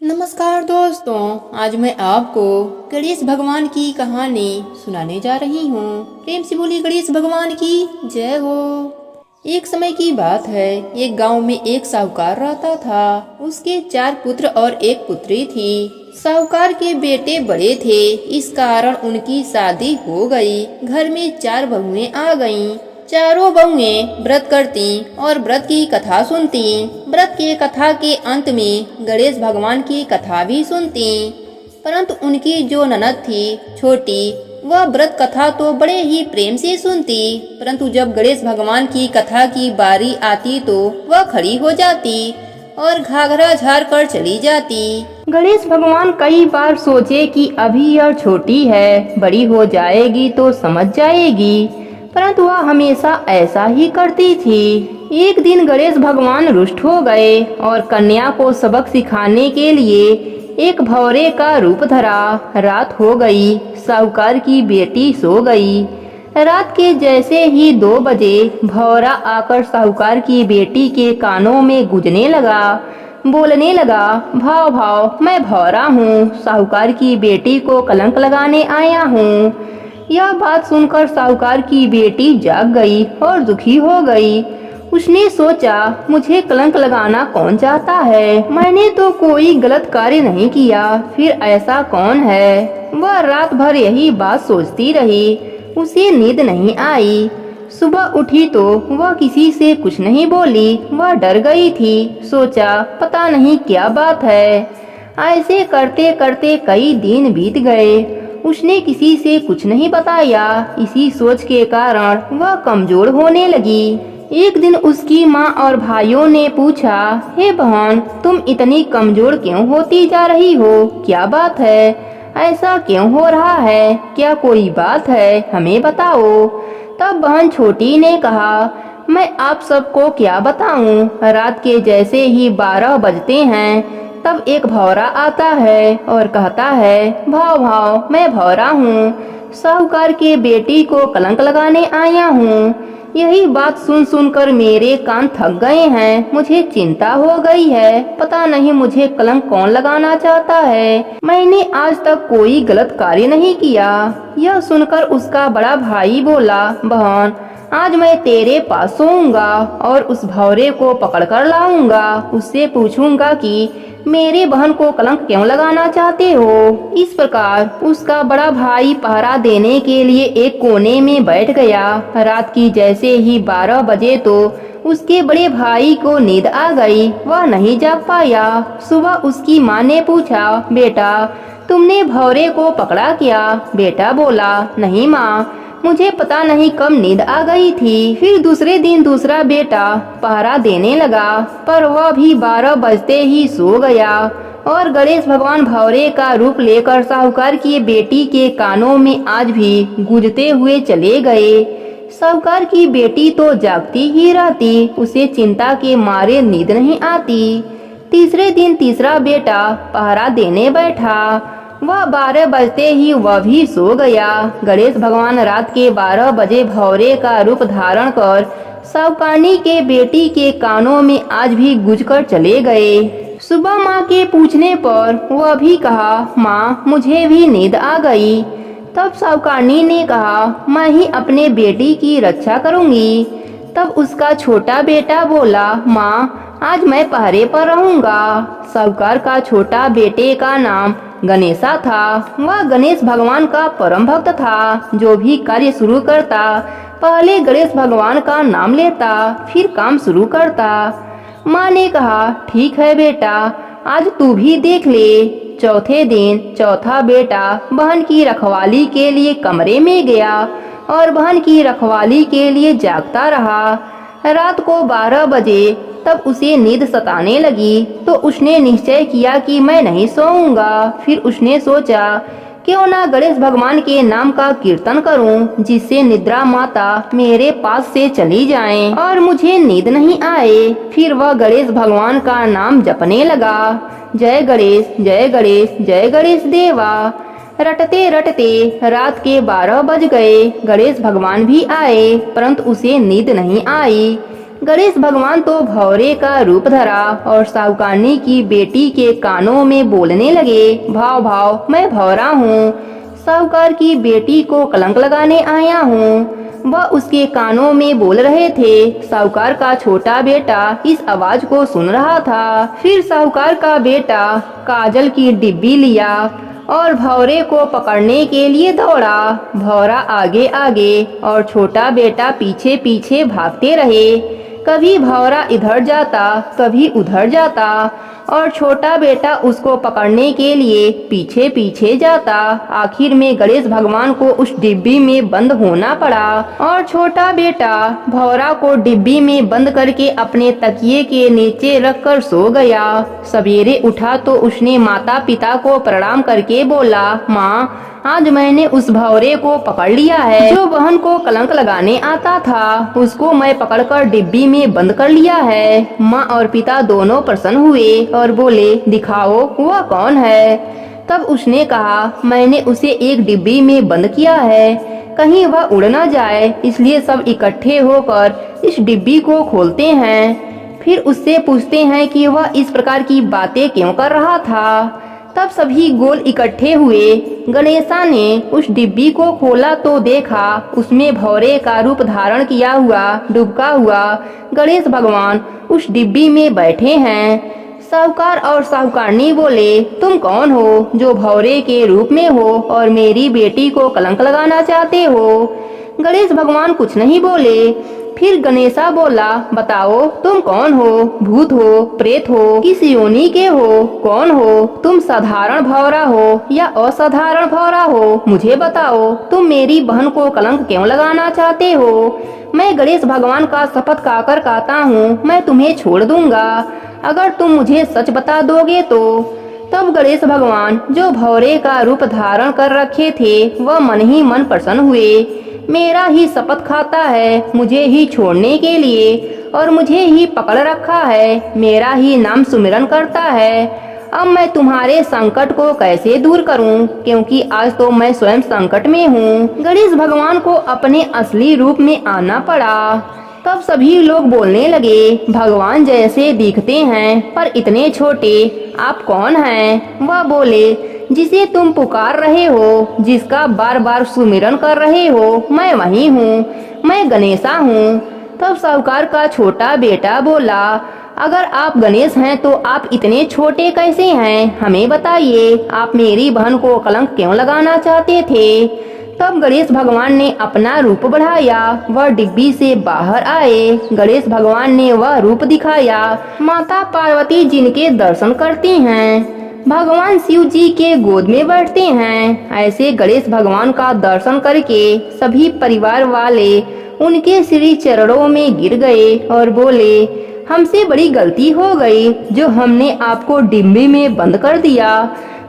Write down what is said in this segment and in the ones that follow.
नमस्कार दोस्तों, आज मैं आपको गणेश भगवान की कहानी सुनाने जा रही हूँ। प्रेम से बोली गणेश भगवान की जय हो। एक समय की बात है, एक गांव में एक साहूकार रहता था। उसके 4 पुत्र और एक पुत्री थी। साहूकार के बेटे बड़े थे, इस कारण उनकी शादी हो गई। घर में 4 बहुएं आ गईं। चारों बहुएं व्रत करती और व्रत की कथा सुनती। व्रत के कथा के अंत में गणेश भगवान की कथा भी सुनती। परंतु उनकी जो ननद थी छोटी, वह व्रत कथा तो बड़े ही प्रेम से सुनती, परंतु जब गणेश भगवान की कथा की बारी आती तो वह खड़ी हो जाती और घाघरा झाड़ कर चली जाती। गणेश भगवान कई बार सोचे कि अभी यह छोटी है, बड़ी हो जाएगी तो समझ जाएगी, परंतु वह हमेशा ऐसा ही करती थी। एक दिन गणेश भगवान रुष्ट हो गए और कन्या को सबक सिखाने के लिए एक भौरे का रूप धरा। रात हो गई, साहूकार की बेटी सो गई। रात के जैसे ही 2 बजे भौरा आकर साहूकार की बेटी के कानों में गूंजने लगा, बोलने लगा, भाव भाव मैं भौरा हूँ, साहूकार की बेटी को कलंक लगाने आया हूँ। यह बात सुनकर साहूकार की बेटी जाग गई और दुखी हो गई। उसने सोचा, मुझे कलंक लगाना कौन चाहता है? मैंने तो कोई गलत कार्य नहीं किया, फिर ऐसा कौन है? वह रात भर यही बात सोचती रही। उसे नींद नहीं आई। सुबह उठी तो वह किसी से कुछ नहीं बोली। वह डर गई थी। सोचा, पता नहीं क्या बात है। ऐसे करते करते कई दिन बीत गए। उसने किसी से कुछ नहीं बताया। इसी सोच के कारण वह कमजोर होने लगी। एक दिन उसकी माँ और भाइयों ने पूछा, हे बहन, तुम इतनी कमजोर क्यों होती जा रही हो? क्या बात है? ऐसा क्यों हो रहा है? क्या कोई बात है? हमें बताओ। तब बहन छोटी ने कहा, मैं आप सबको क्या बताऊं? रात के जैसे ही 12 बजते हैं, तब एक भौरा आता है और कहता है, भाव भाव मैं भौरा हूँ, साहूकार के बेटी को कलंक लगाने आया हूँ। यही बात सुन सुनकर मेरे कान थक गए हैं। मुझे चिंता हो गई है, पता नहीं मुझे कलंक कौन लगाना चाहता है। मैंने आज तक कोई गलत कार्य नहीं किया। यह सुनकर उसका बड़ा भाई बोला, बहन, आज मैं तेरे पास सोऊंगा और उस भौरे को पकड़ कर लाऊंगा। उससे पूछूंगा कि मेरे बहन को कलंक क्यों लगाना चाहते हो। इस प्रकार उसका बड़ा भाई पहरा देने के लिए एक कोने में बैठ गया। रात की जैसे ही 12 बजे तो उसके बड़े भाई को नींद आ गई। वह नहीं जाग पाया। सुबह उसकी माँ ने पूछा, बेटा, तुमने भौरे को पकड़ा क्या? बेटा बोला, नहीं माँ, मुझे पता नहीं कब नींद आ गई थी। फिर दूसरे दिन दूसरा बेटा पहरा देने लगा, पर वह भी 12 बजते ही सो गया और गणेश भगवान भौरे का रूप लेकर साहूकार की बेटी के कानों में आज भी गूंजते हुए चले गए। साहूकार की बेटी तो जागती ही रहती, उसे चिंता के मारे नींद नहीं आती। तीसरे दिन तीसरा बेटा पहरा देने बैठा। वह 12 बजते ही वह भी सो गया। गणेश भगवान रात के 12 बजे भौरे का रूप धारण कर सावकानी के बेटी के कानों में आज भी गूंजकर चले गए। सुबह माँ के पूछने पर वह भी कहा, माँ, मुझे भी नींद आ गई। तब सावकानी ने कहा, मैं ही अपने बेटी की रक्षा करूंगी। तब उसका छोटा बेटा बोला, माँ, आज मैं पहरे पर रहूंगा। साहूकार का छोटा बेटे का नाम गणेशा था। वह गणेश भगवान का परम भक्त था। जो भी कार्य शुरू करता, पहले गणेश भगवान का नाम लेता, फिर काम शुरू करता। माँ ने कहा, ठीक है बेटा, आज तू भी देख ले। चौथे दिन चौथा बेटा बहन की रखवाली के लिए कमरे में गया और बहन की रखवाली के लिए जागता रहा। रात को 12 बजे तब उसे नींद सताने लगी तो उसने निश्चय किया कि मैं नहीं सोऊंगा। फिर उसने सोचा, क्यों ना गणेश भगवान के नाम का कीर्तन करूं, जिससे निद्रा माता मेरे पास से चली जाएं और मुझे नींद नहीं आए। फिर वह गणेश भगवान का नाम जपने लगा, जय गणेश, जय गणेश, जय गणेश देवा। रटते रटते रात के 12 बज गए। गणेश भगवान भी आए, परंतु उसे नींद नहीं आई। गणेश भगवान तो भौरे का रूप धरा और साहूकारनी की बेटी के कानों में बोलने लगे, भाव भाव मैं भौरा हूँ, साहूकार की बेटी को कलंक लगाने आया हूँ। वह उसके कानों में बोल रहे थे। साहूकार का छोटा बेटा इस आवाज को सुन रहा था। फिर साहूकार का बेटा काजल की डिब्बी लिया और भौरे को पकड़ने के लिए दौड़ा। भौरा आगे आगे और छोटा बेटा पीछे पीछे भागते रहे। कभी भौरा इधर जाता, कभी उधर जाता और छोटा बेटा उसको पकड़ने के लिए पीछे पीछे जाता। आखिर में गणेश भगवान को उस डिब्बी में बंद होना पड़ा और छोटा बेटा भौरा को डिब्बी में बंद करके अपने तकिए के नीचे रखकर सो गया। सवेरे उठा तो उसने माता पिता को प्रणाम करके बोला, माँ, आज मैंने उस भौरे को पकड़ लिया है जो बहन को कलंक लगाने आता था। उसको मैं पकड़कर डिब्बी में बंद कर लिया है। माँ और पिता दोनों प्रसन्न हुए और बोले, दिखाओ वह कौन है। तब उसने कहा, मैंने उसे एक डिब्बी में बंद किया है, कहीं वह उड़ ना जाए, इसलिए सब इकट्ठे होकर इस डिब्बी को खोलते हैं। फिर उससे पूछते हैं कि वह इस प्रकार की बातें क्यों कर रहा था। तब सभी गोल इकट्ठे हुए। गणेशा ने उस डिब्बी को खोला तो देखा उसमें भौरे का रूप धारण किया हुआ डुबका हुआ गणेश भगवान उस डिब्बी में बैठे हैं। साहूकार और साहूकारनी बोले, तुम कौन हो जो भौरे के रूप में हो और मेरी बेटी को कलंक लगाना चाहते हो। गणेश भगवान कुछ नहीं बोले। फिर गणेशा बोला, बताओ तुम कौन हो, भूत हो, प्रेत हो, किस योनि के हो, कौन हो, तुम साधारण भौरा हो या असाधारण भौरा हो, मुझे बताओ, तुम मेरी बहन को कलंक क्यों लगाना चाहते हो। मैं गणेश भगवान का शपथ खाकर कहता हूँ, मैं तुम्हें छोड़ दूंगा अगर तुम मुझे सच बता दोगे तो। तब गणेश भगवान जो भौरे का रूप धारण कर रखे थे वह मन ही मन प्रसन्न हुए। मेरा ही शपथ खाता है मुझे ही छोड़ने के लिए और मुझे ही पकड़ रखा है, मेरा ही नाम सुमिरन करता है। अब मैं तुम्हारे संकट को कैसे दूर करूं, क्योंकि आज तो मैं स्वयं संकट में हूं। गणेश भगवान को अपने असली रूप में आना पड़ा। तब सभी लोग बोलने लगे, भगवान जैसे दिखते हैं पर इतने छोटे, आप कौन हैं। वह बोले, जिसे तुम पुकार रहे हो, जिसका बार बार सुमिरन कर रहे हो, मैं वही हूँ, मैं गणेशा हूँ। तब साहूकार का छोटा बेटा बोला, अगर आप गणेश हैं तो आप इतने छोटे कैसे हैं, हमें बताइए, आप मेरी बहन को कलंक क्यों लगाना चाहते थे। तब गणेश भगवान ने अपना रूप बढ़ाया, वह डिब्बी से बाहर आए। गणेश भगवान ने वह रूप दिखाया। माता पार्वती जिनके दर्शन करती हैं, भगवान शिव जी के गोद में बैठते हैं। ऐसे गणेश भगवान का दर्शन करके सभी परिवार वाले उनके श्री चरणों में गिर गए और बोले, हमसे बड़ी गलती हो गई जो हमने आपको डिब्बी में बंद कर दिया।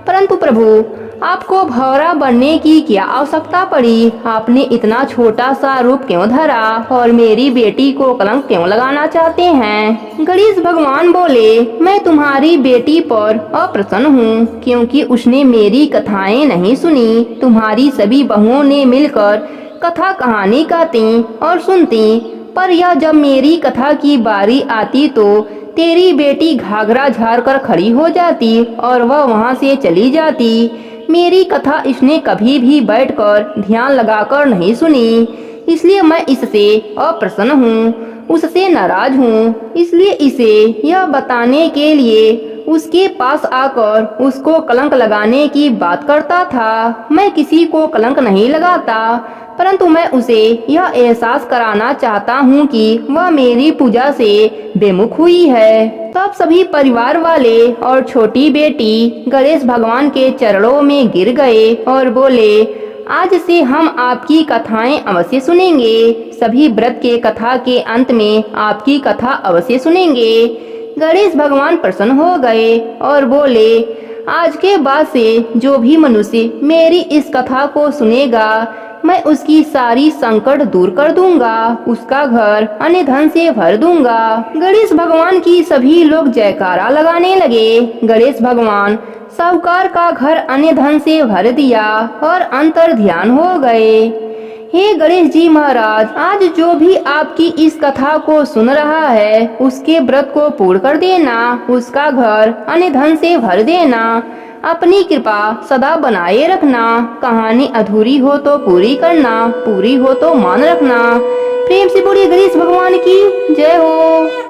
परंतु प्रभु, आपको भौरा बनने की क्या आवश्यकता पड़ी। आपने इतना छोटा सा रूप क्यों धरा और मेरी बेटी को कलंक क्यों लगाना चाहते हैं। गणेश भगवान बोले, मैं तुम्हारी बेटी पर अप्रसन्न हूँ क्योंकि उसने मेरी कथाएं नहीं सुनी। तुम्हारी सभी बहुओं ने मिलकर कथा कहानी कहती और सुनती, पर यह जब मेरी कथा की बारी आती तो तेरी बेटी घाघरा झाड़ कर खड़ी हो जाती और वह वहाँ से चली जाती। मेरी कथा इसने कभी भी बैठकर ध्यान लगाकर नहीं सुनी, इसलिए मैं इससे अप्रसन्न हूँ, उससे नाराज हूँ। इसलिए इसे यह बताने के लिए उसके पास आकर उसको कलंक लगाने की बात करता था। मैं किसी को कलंक नहीं लगाता, परंतु मैं उसे यह एहसास कराना चाहता हूँ कि वह मेरी पूजा से बेमुख हुई है। तब सभी परिवार वाले और छोटी बेटी गणेश भगवान के चरणों में गिर गए और बोले, आज से हम आपकी कथाएं अवश्य सुनेंगे। सभी व्रत के कथा के अंत में आपकी कथा अवश्य सुनेंगे। गणेश भगवान प्रसन्न हो गए और बोले, आज के बाद से जो भी मनुष्य मेरी इस कथा को सुनेगा, मैं उसकी सारी संकट दूर कर दूंगा, उसका घर अन्य धन से भर दूंगा। गणेश भगवान की सभी लोग जयकारा लगाने लगे। गणेश भगवान साहूकार का घर अन्य धन से भर दिया और अंतर ध्यान हो गए। हे गणेश जी महाराज, आज जो भी आपकी इस कथा को सुन रहा है उसके व्रत को पूर्ण कर देना, उसका घर अन्य धन से भर देना, अपनी कृपा सदा बनाए रखना, कहानी अधूरी हो तो पूरी करना, पूरी हो तो मान रखना। प्रेम से बोलिए गणेश भगवान की जय हो।